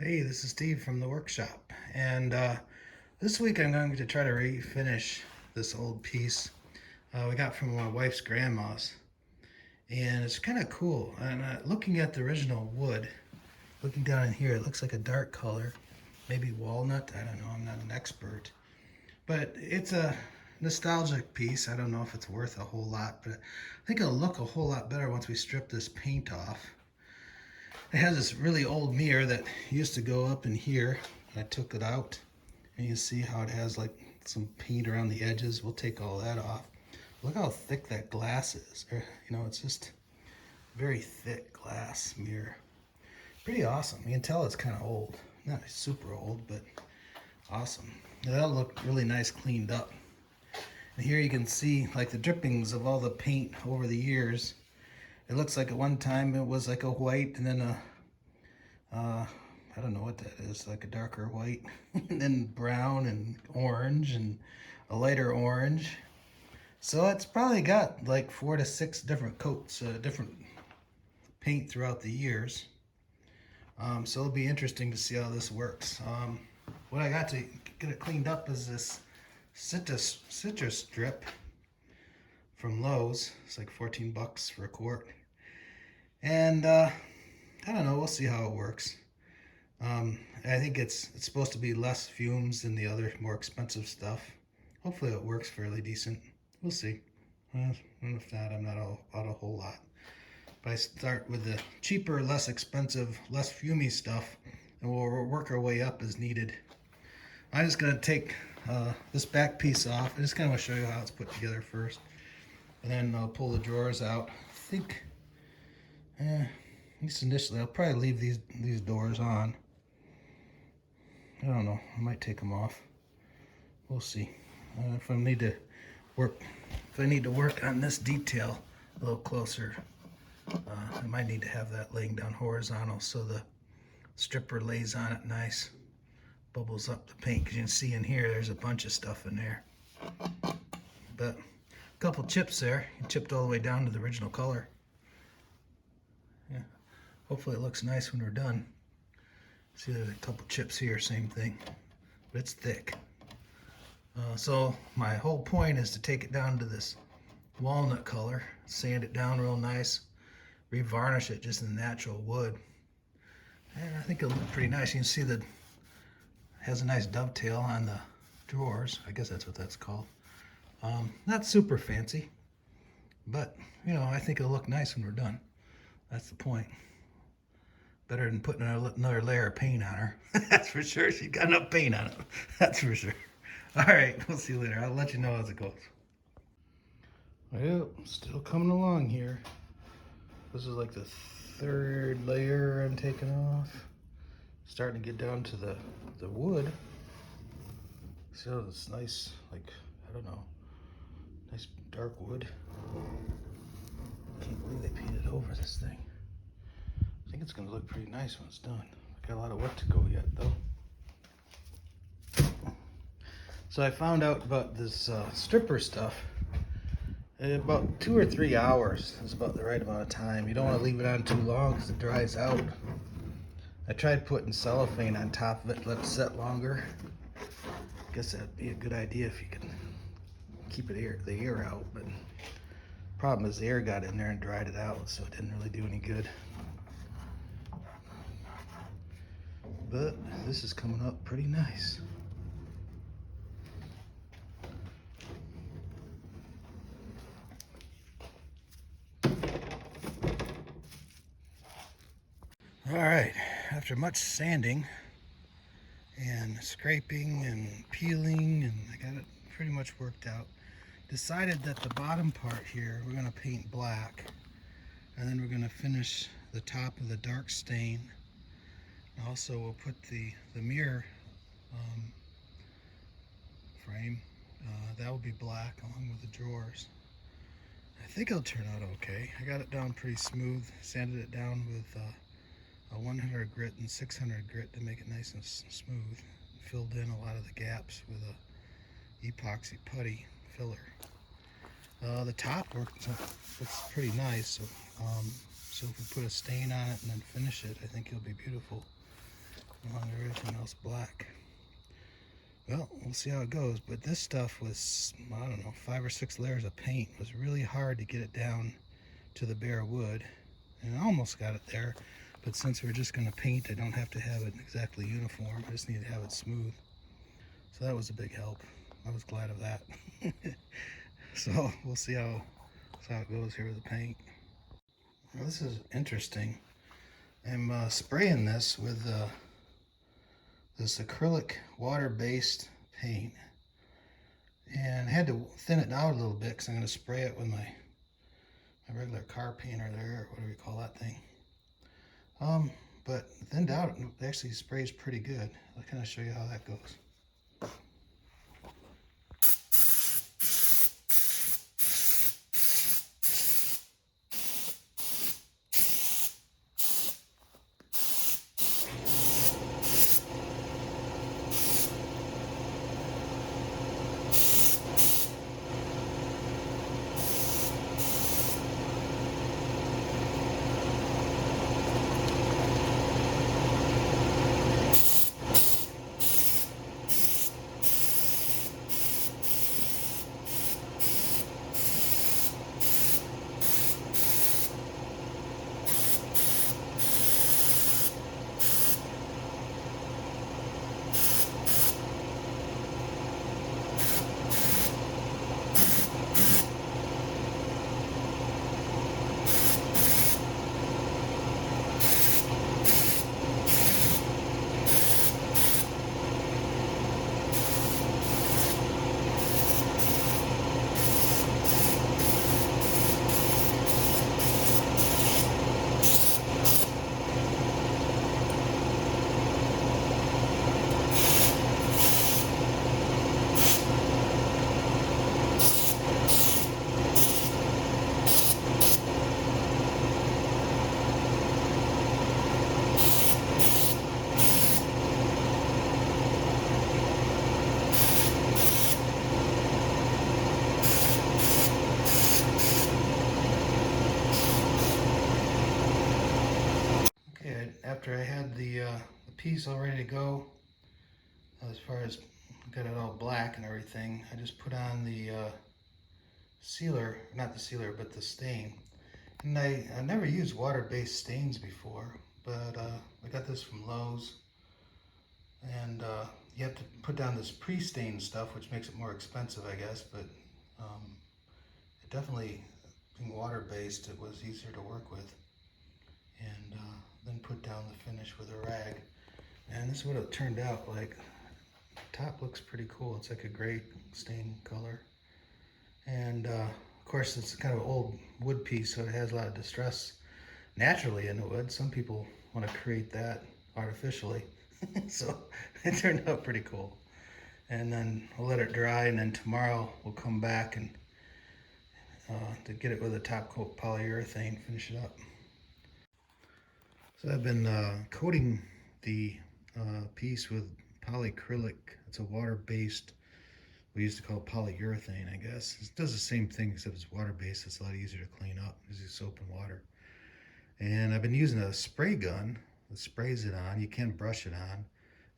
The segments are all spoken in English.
Hey, this is Steve from the workshop, and this week I'm going to try to refinish this old piece we got from my wife's grandma's, and it's kind of cool. And looking at the original wood, looking down in here, it looks like a dark color, maybe walnut. I don't know. I'm not an expert, but it's a nostalgic piece. I don't know if it's worth a whole lot, but I think it'll look a whole lot better once we strip this paint off. It has this really old mirror that used to go up in here. I took it out, and you see how it has like some paint around the edges. We'll take all that off. Look how thick that glass is. It's just very thick glass mirror. Pretty awesome. You can tell it's kind of old. Not super old, but awesome. That'll look really nice cleaned up. And here you can see like the drippings of all the paint over the years. It looks like at one time it was like a white, and then I don't know what that is, like a darker white, and then brown and orange and a lighter orange. So it's probably got like 4 to 6 different coats, different paint throughout the years. So it'll be interesting to see how this works. What I got to get it cleaned up is this citrus strip from Lowe's. It's like 14 bucks for a quart. And I don't know, we'll see how it works. I think it's supposed to be less fumes than the other more expensive stuff. Hopefully it works fairly decent. We'll see. And if not, I'm not out a whole lot. But I start with the cheaper, less expensive, less fumey stuff, and we'll work our way up as needed. I'm just going to take this back piece off. I just kind of want to show you how it's put together first. And then I'll pull the drawers out. I think, at least initially, I'll probably leave these doors on. I don't know. I might take them off. We'll see. If I need to work on this detail a little closer, I might need to have that laying down horizontal so the stripper lays on it nice, bubbles up the paint. Because you can see in here, there's a bunch of stuff in there. But a couple chips there. You chipped all the way down to the original color. Yeah. Hopefully it looks nice when we're done. See, there's a couple chips here, same thing, but it's thick. So my whole point is to take it down to this walnut color, sand it down real nice, revarnish it just in the natural wood. And I think it'll look pretty nice. You can see that it has a nice dovetail on the drawers. I guess that's what that's called. Not super fancy, but I think it'll look nice when we're done. That's the point. Better than putting another layer of paint on her. That's for sure. She got enough paint on it. That's for sure. All right, we'll see you later. I'll let you know as it goes. Well, still coming along here. This is like the 3rd layer I'm taking off. Starting to get down to the wood. See how it's nice, like, I don't know, nice dark wood. Can't believe they painted over this thing. I think it's going to look pretty nice when it's done. I got a lot of work to go yet, though. So I found out about this stripper stuff. About 2 or 3 hours is about the right amount of time. You don't want to leave it on too long because it dries out. I tried putting cellophane on top of it, let it set longer. I guess that'd be a good idea if you could keep the air out. But problem is the air got in there and dried it out, so it didn't really do any good. But this is coming up pretty nice. All right, after much sanding and scraping and peeling, and I got it pretty much worked out, decided that the bottom part here we're going to paint black, and then we're going to finish the top of the dark stain. Also, we'll put the mirror frame, that will be black along with the drawers. I think it'll turn out okay. I got it down pretty smooth, sanded it down with a 100 grit and 600 grit to make it nice and smooth. Filled in a lot of the gaps with a epoxy putty filler. The top looks pretty nice, so if we put a stain on it and then finish it, I think it'll be beautiful. on everything else black. Well, we'll see how it goes, but this stuff was, I don't know, 5 or 6 layers of paint. It was really hard to get it down to the bare wood, and I almost got it there, but since we're just going to paint, I don't have to have it exactly uniform. I just need to have it smooth. So that was a big help. I was glad of that. So we'll see how it goes here with the paint. Well, this is interesting. I'm spraying this with this acrylic water-based paint, and I had to thin it out a little bit because I'm going to spray it with my regular car painter there, or whatever you call that thing. But thinned out, it actually sprays pretty good. I'll kind of show you how that goes. After I had the piece all ready to go, as far as got it all black and everything, I just put on the sealer, not the sealer, but the stain. And I never used water-based stains before, but I got this from Lowe's. And you have to put down this pre-stained stuff, which makes it more expensive, I guess, but it definitely, being water-based, it was easier to work with. And then put down the finish with a rag. And this is what it turned out like. Top looks pretty cool. It's like a gray stain color. And of course it's kind of an old wood piece, so it has a lot of distress naturally in the wood. Some people want to create that artificially. So it turned out pretty cool. And then I'll let it dry, and then tomorrow we'll come back and to get it with a top coat polyurethane, finish it up. So I've been coating the piece with polyacrylic. It's a water-based, we used to call it polyurethane, I guess. It does the same thing except it's water-based. It's a lot easier to clean up. Uses soap and water. And I've been using a spray gun that sprays it on. You can brush it on.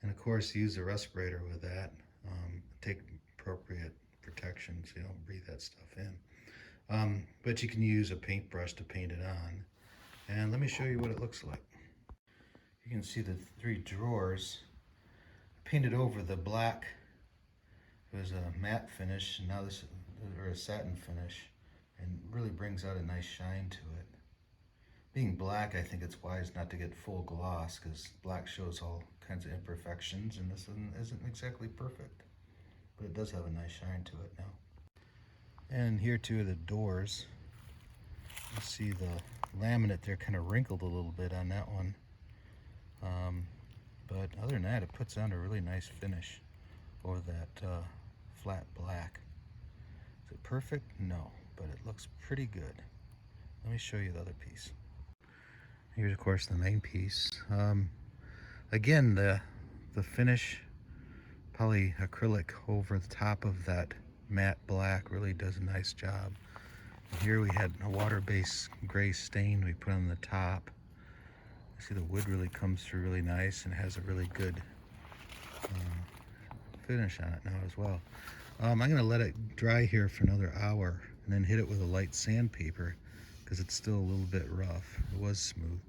And of course, use a respirator with that. Take appropriate protection so you don't breathe that stuff in. But you can use a paintbrush to paint it on. And let me show you what it looks like. You can see the 3 drawers painted over the black. It was a matte finish, and now this is a satin finish, and really brings out a nice shine to it. Being black, I think it's wise not to get full gloss, because black shows all kinds of imperfections, and this isn't exactly perfect, but it does have a nice shine to it now. And here too are the doors. You see the laminate there kind of wrinkled a little bit on that one. But other than that, it puts on a really nice finish over that flat black. Is it perfect? No, but it looks pretty good. Let me show you the other piece. Here's of course the main piece. Again, the finish polyacrylic over the top of that matte black really does a nice job. And here we had a water-based gray stain we put on the top. See, the wood really comes through really nice and has a really good finish on it now as well. I'm going to let it dry here for another hour and then hit it with a light sandpaper because it's still a little bit rough. It was smooth,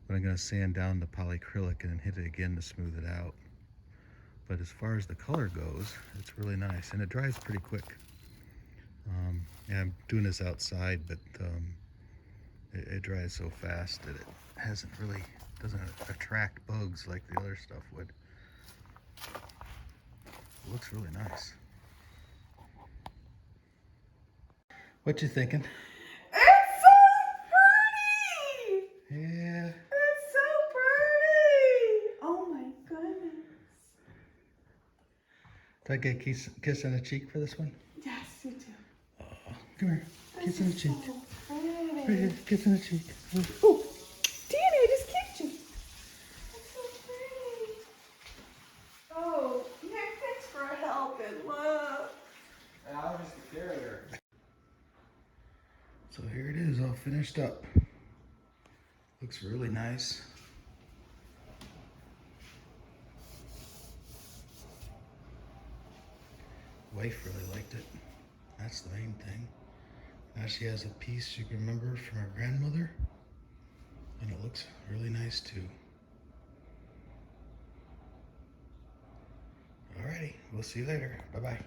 but I'm going to sand down the polyacrylic and then hit it again to smooth it out. But as far as the color goes, it's really nice and it dries pretty quick. Yeah, I'm doing this outside, but it dries so fast that it doesn't attract bugs like the other stuff would. It looks really nice. What you thinking? It's so pretty! Yeah. It's so pretty! Oh my goodness. Did I get a kiss on the cheek for this one? Yes, you do. Oh, come here. Kiss on the cheek. So pretty. Right here. Kiss on the cheek. Oh, Danny, I just kicked you. That's so pretty. Oh, Nick, thanks for helping. Look. I'm just the carrier. So here it is, all finished up. Looks really nice. Wife really liked it. That's the main thing. Now she has a piece you can remember from her grandmother. And it looks really nice too. Alrighty, we'll see you later. Bye-bye.